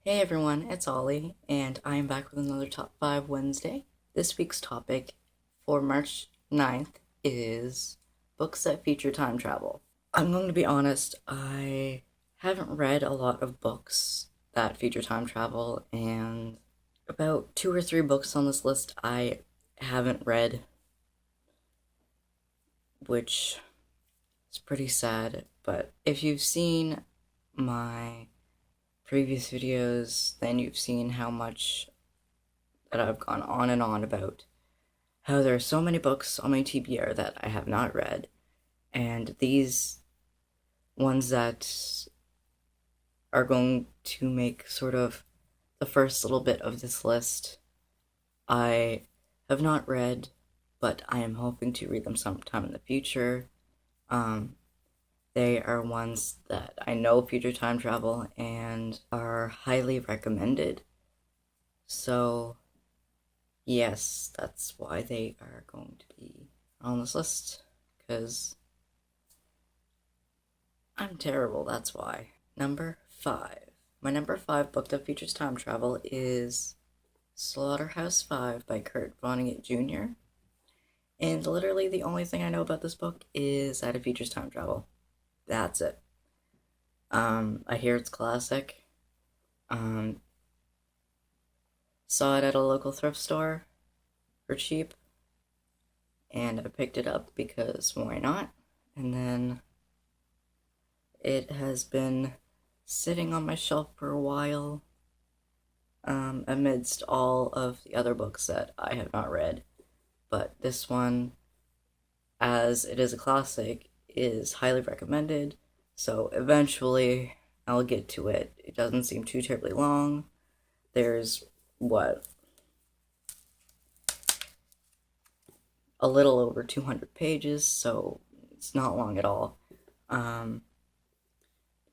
Hey everyone, it's Ollie, and I am back with another Top 5 Wednesday. This week's topic for March 9th is books that feature time travel. I'm going to be honest, I haven't read a lot of books that feature time travel, and about two or three books on this list I haven't read, which is pretty sad. But if you've seen my previous videos, then you've seen how much that I've gone on and on about how there are so many books on my TBR that I have not read, and these ones that are going to make sort of the first little bit of this list, I have not read, but I am hoping to read them sometime in the future. Um, they are ones that I know feature time travel and are highly recommended. So yes, that's why they are going to be on this list, because I'm terrible, that's why. Number 5. My number 5 book that features time travel is Slaughterhouse-Five by Kurt Vonnegut Jr. And literally the only thing I know about this book is that it features time travel. That's it. I hear it's classic. Um, Saw it at a local thrift store for cheap, and I picked it up because why not? And then it has been sitting on my shelf for a while, amidst all of the other books that I have not read. But this one, as it is a classic, is highly recommended. So eventually I'll get to it. It doesn't seem too terribly long. There's, what, a little over 200 pages, so it's not long at all. Um,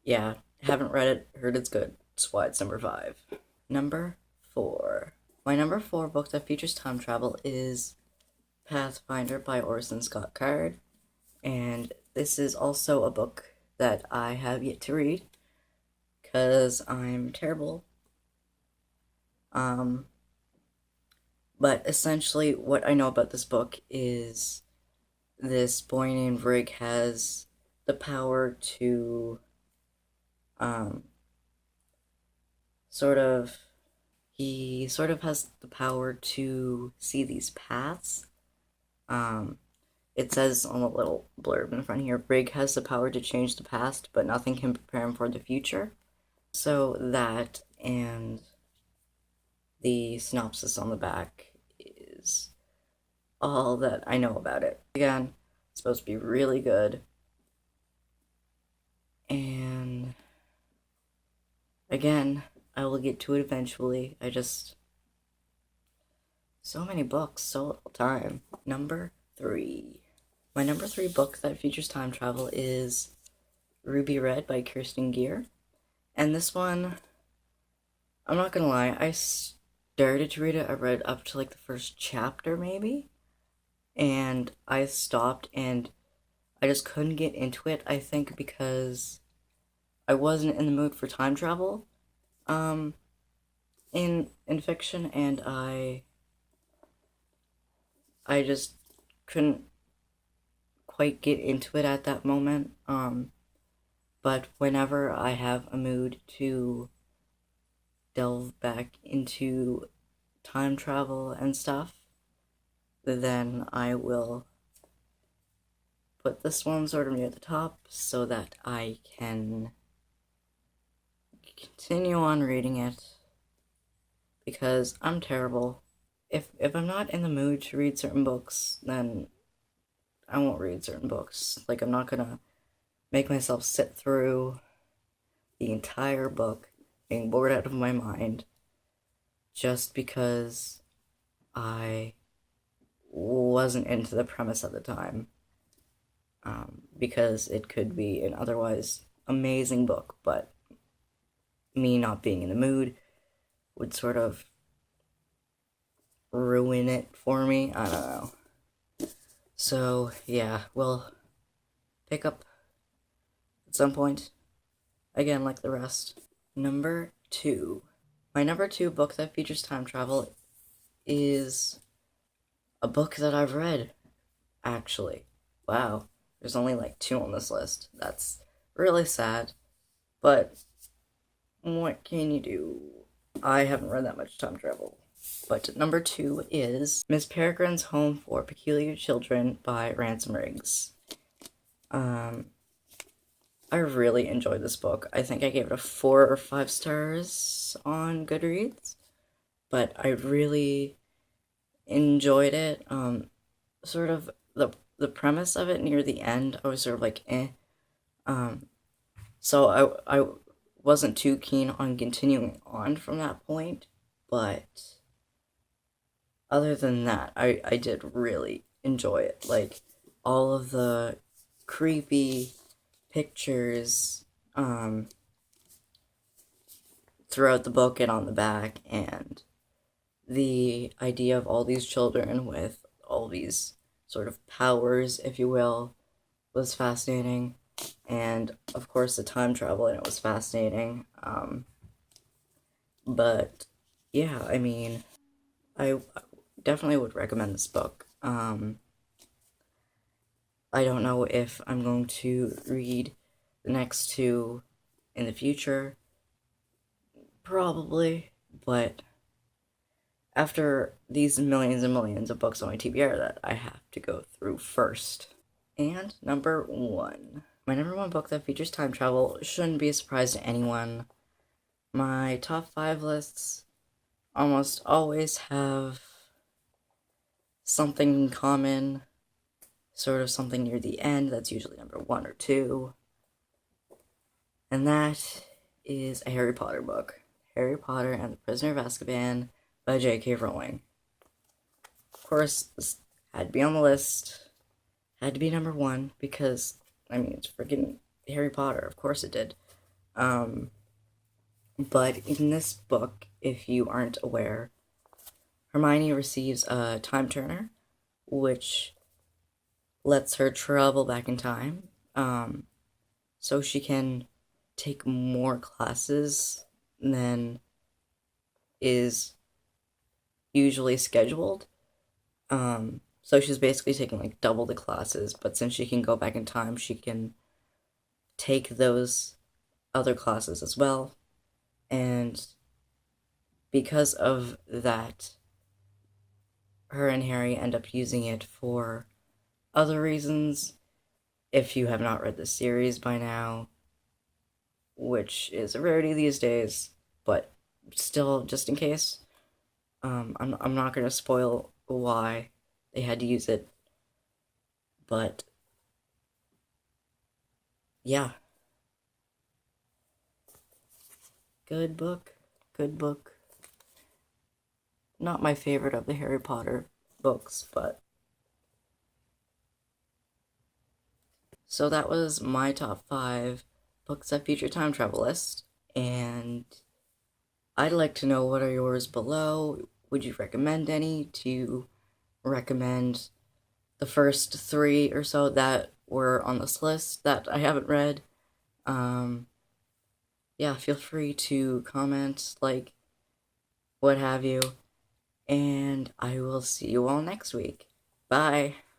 yeah, haven't read it, heard it's good. That's why it's number 5. Number 4. My number 4 book that features time travel is Pathfinder by Orson Scott Card, and this is also a book that I have yet to read because I'm terrible. But essentially, what I know about this book is this boy named Rig has the power to, um, sort of, he sort of has the power to see these paths. Um, it says on the little blurb in front here, Rig has the power to change the past, but nothing can prepare him for the future. So that and the synopsis on the back is all that I know about it. Again, it's supposed to be really good. And again, I will get to it eventually. So many books, so little time. Number 3. My number 3 book that features time travel is Ruby Red by Kirsten Gier. And this one, I'm not gonna lie, I started to read it. I read up to like the first chapter, maybe. And I stopped and I just couldn't get into it, I think, because I wasn't in the mood for time travel in fiction, and I just couldn't quite get into it at that moment. But whenever I have a mood to delve back into time travel and stuff, then I will put this one sort of near the top so that I can continue on reading it, because I'm terrible. If I'm not in the mood to read certain books, then I won't read certain books. Like, I'm not gonna make myself sit through the entire book being bored out of my mind just because I wasn't into the premise at the time. Because it could be an otherwise amazing book, but me not being in the mood would sort of ruin it for me. I don't know. So, yeah, we'll pick up at some point. Again, like the rest. Number 2. My number 2 book that features time travel is a book that I've read, actually. Wow, there's only like 2 on this list. That's really sad, but what can you do? I haven't read that much time travel. But number 2 is Miss Peregrine's Home for Peculiar Children by Ransom Riggs. I really enjoyed this book. I think I gave it a 4 or 5 stars on Goodreads, but I really enjoyed it. Sort of the premise of it near the end, I was sort of like, eh. So I wasn't too keen on continuing on from that point, but other than that, I did really enjoy it. Like, all of the creepy pictures throughout the book and on the back, and the idea of all these children with all these sort of powers, if you will, was fascinating. And of course, the time travel in it was fascinating. But yeah, I mean, I definitely would recommend this book. I don't know if I'm going to read the next 2 in the future. Probably, but after these millions and millions of books on my TBR that I have to go through first. And number 1. My number 1 book that features time travel shouldn't be a surprise to anyone. My top 5 lists almost always have something in common, sort of something near the end. That's usually number 1 or 2. And that is a Harry Potter book. Harry Potter and the Prisoner of Azkaban by J.K. Rowling. Of course, this had to be on the list. Had to be number 1 because, I mean, it's freaking Harry Potter. Of course it did. But in this book, if you aren't aware, Hermione receives a time turner, which lets her travel back in time, so she can take more classes than is usually scheduled. So she's basically taking like double the classes, but since she can go back in time, she can take those other classes as well. And because of that, her and Harry end up using it for other reasons. If you have not read the series by now, which is a rarity these days, but still, just in case, I'm not going to spoil why they had to use it, but yeah. Good book. Good book. Not my favorite of the Harry Potter books, but. So that was my top 5 books that feature time travel list, and I'd like to know what are yours below. Would you recommend any? Do you recommend the first 3 or so that were on this list that I haven't read? Yeah, feel free to comment, like, what have you, and I will see you all next week. Bye.